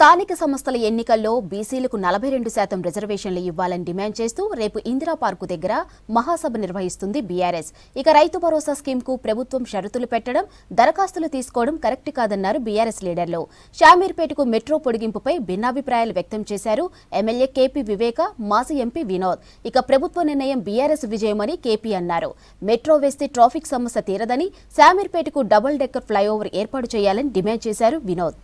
స్థానిక సంస్థల ఎన్నికల్లో బీసీలకు 42% రిజర్వేషన్లు ఇవ్వాలని డిమాండ్ చేస్తూ రేపు ఇందిరా పార్కు దగ్గర మహాసభ నిర్వహిస్తుంది బీఆర్ఎస్. ఇక రైతు భరోసా స్కీమ్కు ప్రభుత్వం షరతులు పెట్టడం, దరఖాస్తులు తీసుకోవడం కరెక్ట్ కాదన్నారు బీఆర్ఎస్ లీడర్లు. షామీర్పేటకు మెట్రో పొడిగింపుపై భిన్నాభిప్రాయాలు వ్యక్తం చేశారు ఎమ్మెల్యే కేపీ వివేక, మాజీ ఎంపీ వినోద్. ఇక ప్రభుత్వ నిర్ణయం బీఆర్ఎస్ విజయమని కేపీ అన్నారు. మెట్రో వేస్తే ట్రాఫిక్ సమస్య తీరదని, షామీర్పేటకు డబుల్ డెక్కర్ ఫ్లైఓవర్ ఏర్పాటు చేయాలని డిమాండ్ చేశారు వినోద్.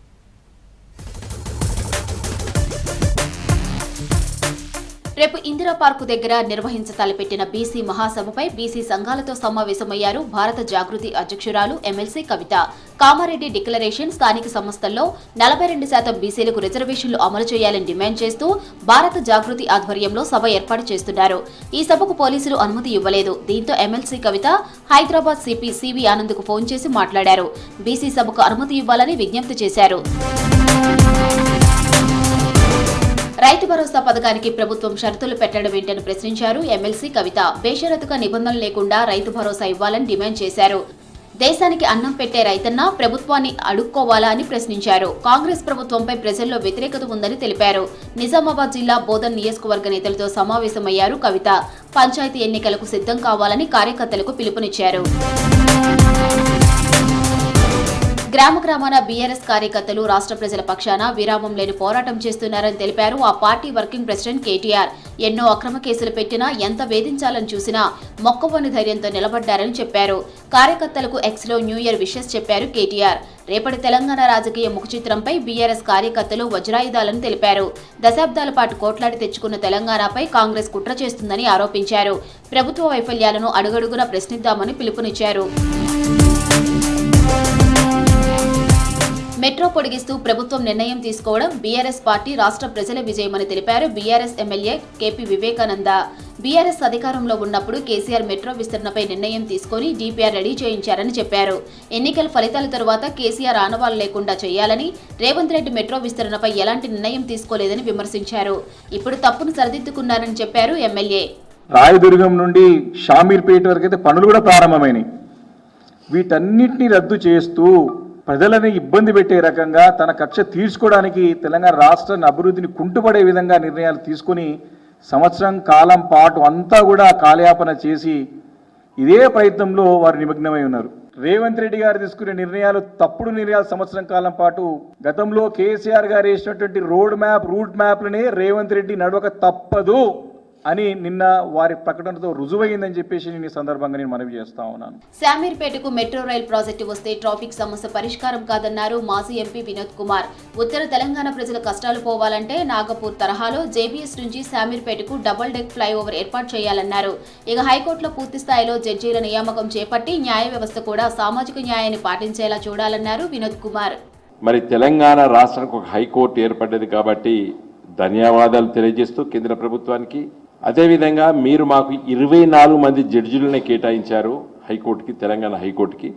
రేపు ఇందిరా పార్కు దగ్గర నిర్వహించతలపెట్టిన బీసీ మహాసభపై బీసీ సంఘాలతో సమావేశమయ్యారు భారత జాగృతి అధ్యక్షురాలు ఎమ్మెల్సీ కవిత. కామారెడ్డి డిక్లరేషన్, స్థానిక సంస్థల్లో 42% బీసీలకు రిజర్వేషన్లు అమలు చేయాలని డిమాండ్ చేస్తూ భారత జాగృతి ఆధ్వర్యంలో సభ ఏర్పాటు చేస్తున్నారు. ఈ సభకు పోలీసులు అనుమతి ఇవ్వలేదు. దీంతో ఎమ్మెల్సీ కవిత హైదరాబాద్ సిపి సివి ఆనంద్కు ఫోన్ చేసి మాట్లాడారు. బీసీ సభకు అనుమతి ఇవ్వాలని విజ్ఞప్తి చేశారు. రైతు భరోసా పథకానికి ప్రభుత్వం షరతులు పెట్టడం ఏంటని ప్రశ్నించారు ఎమ్మెల్సీ కవిత. బేషరతుగా నిబంధనలు లేకుండా రైతు భరోసా ఇవ్వాలని డిమాండ్ చేశారు. దేశానికి అన్నం పెట్టే రైతన్న ప్రభుత్వాన్ని అడుక్కోవాలా అని ప్రశ్నించారు. కాంగ్రెస్ ప్రభుత్వంపై ప్రజల్లో వ్యతిరేకత ఉందని తెలిపారు. నిజామాబాద్ జిల్లా బోధన్ నియోజకవర్గ నేతలతో సమావేశమయ్యారు కవిత. పంచాయతీ ఎన్నికలకు సిద్ధం కావాలని కార్యకర్తలకు పిలుపునిచ్చారు. గ్రామాన బీఆర్ఎస్ కార్యకర్తలు రాష్ట్ర ప్రజల పక్షాన విరామం లేని పోరాటం చేస్తున్నారని తెలిపారు. ఆ పార్టీ వర్కింగ్ ప్రెసిడెంట్ కేటీఆర్ ఎన్నో అక్రమ కేసులు పెట్టినా, ఎంత వేధించాలని చూసినా మొక్కవోని ధైర్యంతో నిలబడ్డారని చెప్పారు. కార్యకర్తలకు ఎక్స్లో న్యూ ఇయర్ విషెస్ చెప్పారు కేటీఆర్. రేపటి తెలంగాణ రాజకీయ ముఖచిత్రంపై బీఆర్ఎస్ కార్యకర్తలు వజ్రాయుధాలని తెలిపారు. దశాబ్దాల పాటు కోట్లాడి తెచ్చుకున్న తెలంగాణపై కాంగ్రెస్ కుట్ర చేస్తుందని ఆరోపించారు. ప్రభుత్వ వైఫల్యాలను అడుగడుగునా ప్రశ్నిద్దామని పిలుపునిచ్చారు. మెట్రో పొడిగిస్తూ ప్రభుత్వం నిర్ణయం తీసుకోవడం బీఆర్ఎస్ పార్టీ రాష్ట్ర ప్రజల విజయమని తెలిపారు BRS MLA KP Vivekananda. BRS అధికారంలో ఉన్నప్పుడు కేసీఆర్ మెట్రో విస్తరణపై నిర్ణయం తీసుకుని డీపీఆర్ రెడీ చేయించారని చెప్పారు. ఎన్నికల ఫలితాల తరువాత కేసీఆర్ ఆనవాళ్లు లేకుండా చేయాలని, రేవంత్ రెడ్డి మెట్రో విస్తరణపై ఎలాంటి నిర్ణయం తీసుకోలేదని విమర్శించారు. ఇప్పుడు తప్పును సరిదిద్దుకున్నారని చెప్పారు ఎమ్మెల్యే. రాయదుర్గం నుండి షామీర్పేట వరకు అయితే పనులు కూడా ప్రారంభమైనాయి. వీటన్నిటిని రద్దు చేస్తూ ప్రజలని ఇబ్బంది పెట్టే రకంగా తన కక్ష తీర్చుకోవడానికి తెలంగాణ రాష్ట్రాన్ని అభివృద్ధిని కుంటుపడే విధంగా నిర్ణయాలు తీసుకుని సంవత్సరం కాలం పాటు అంతా కూడా కాలయాపన చేసి ఇదే ప్రయత్నంలో వారు నిమగ్నమై ఉన్నారు. రేవంత్ రెడ్డి గారు తీసుకునే నిర్ణయాలు తప్పుడు నిర్ణయాలు. సంవత్సరం కాలం పాటు గతంలో కేసీఆర్ గారు వేసినటువంటి రూట్ మ్యాప్లనే రేవంత్ రెడ్డి నడవక తప్పదు అని నిన్న వారి ప్రకటనతో రుజువైందని చెప్పేసి నేను ఈ సందర్భంగా నేను మనవి చేస్తా ఉన్నాను. షామీర్పేటకు మెట్రో రైల్ ప్రాజెక్టు వస్తే ట్రాఫిక్ సమస్య పరిష్కారం కాదన్నారు మాజీ ఎంపీ వినోద్ కుమార్. ఉత్తర తెలంగాణ ప్రజల కష్టాలు పోవాలంటే నాగపూర్ తరహాలో జేబీఎస్ నుంచి షామీర్పేటకు డబుల్ డెక్ ఫ్లైఓవర్ ఏర్పాటు చేయాలన్నారు. ఇక హైకోర్టులో పూర్తి స్థాయిలో జడ్జీల నియామకం చేపట్టి న్యాయ వ్యవస్థ కూడా సామాజిక న్యాయాన్ని పాటించేలా చూడాలన్నారు వినోద్ కుమార్. మరి తెలంగాణ రాష్ట్రానికి ఒక హైకోర్టు ఏర్పడ్డది కాబట్టి ధన్యవాదాలు తెలియజేస్తూ కేంద్ర ప్రభుత్వానికి, అదేవిధంగా మీరు మాకు 24 మంది జడ్జిలనే కేటాయించారు హైకోర్టుకి, తెలంగాణ హైకోర్టుకి.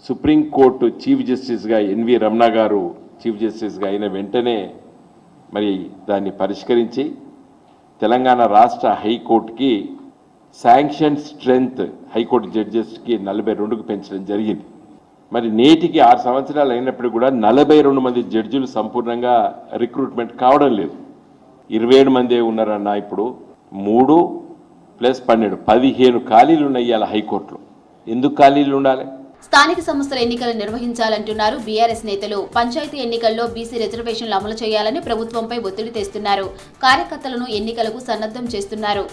సుప్రీంకోర్టు చీఫ్ జస్టిస్గా ఎన్వి రమణ గారు చీఫ్ జస్టిస్గా అయిన వెంటనే మరి దాన్ని పరిష్కరించి తెలంగాణ రాష్ట్ర హైకోర్టుకి శాంక్షన్ స్ట్రెంగ్త్ హైకోర్టు జడ్జెస్కి 42కు పెంచడం జరిగింది. మరి నేటికి 6 సంవత్సరాలు అయినప్పుడు కూడా 42 మంది జడ్జిలు సంపూర్ణంగా రిక్రూట్మెంట్ కావడం లేదు. 27 మందే ఉన్నారన్న. ఇప్పుడు 3 + 12 15 ఖాళీలు ఉన్నాయి ఇవాళ హైకోర్టులో. ఎందుకు ఖాళీలు ఉండాలి? స్థానిక సంస్థల ఎన్నికలు నిర్వహించాలంటున్నారు బీఆర్ఎస్ నేతలు. పంచాయతీ ఎన్నికల్లో బీసీ రిజర్వేషన్లు అమలు చేయాలని ప్రభుత్వంపై ఒత్తిడి తెస్తున్నారు. కార్యకర్తలను ఎన్నికలకు సన్నద్ధం చేస్తున్నారు.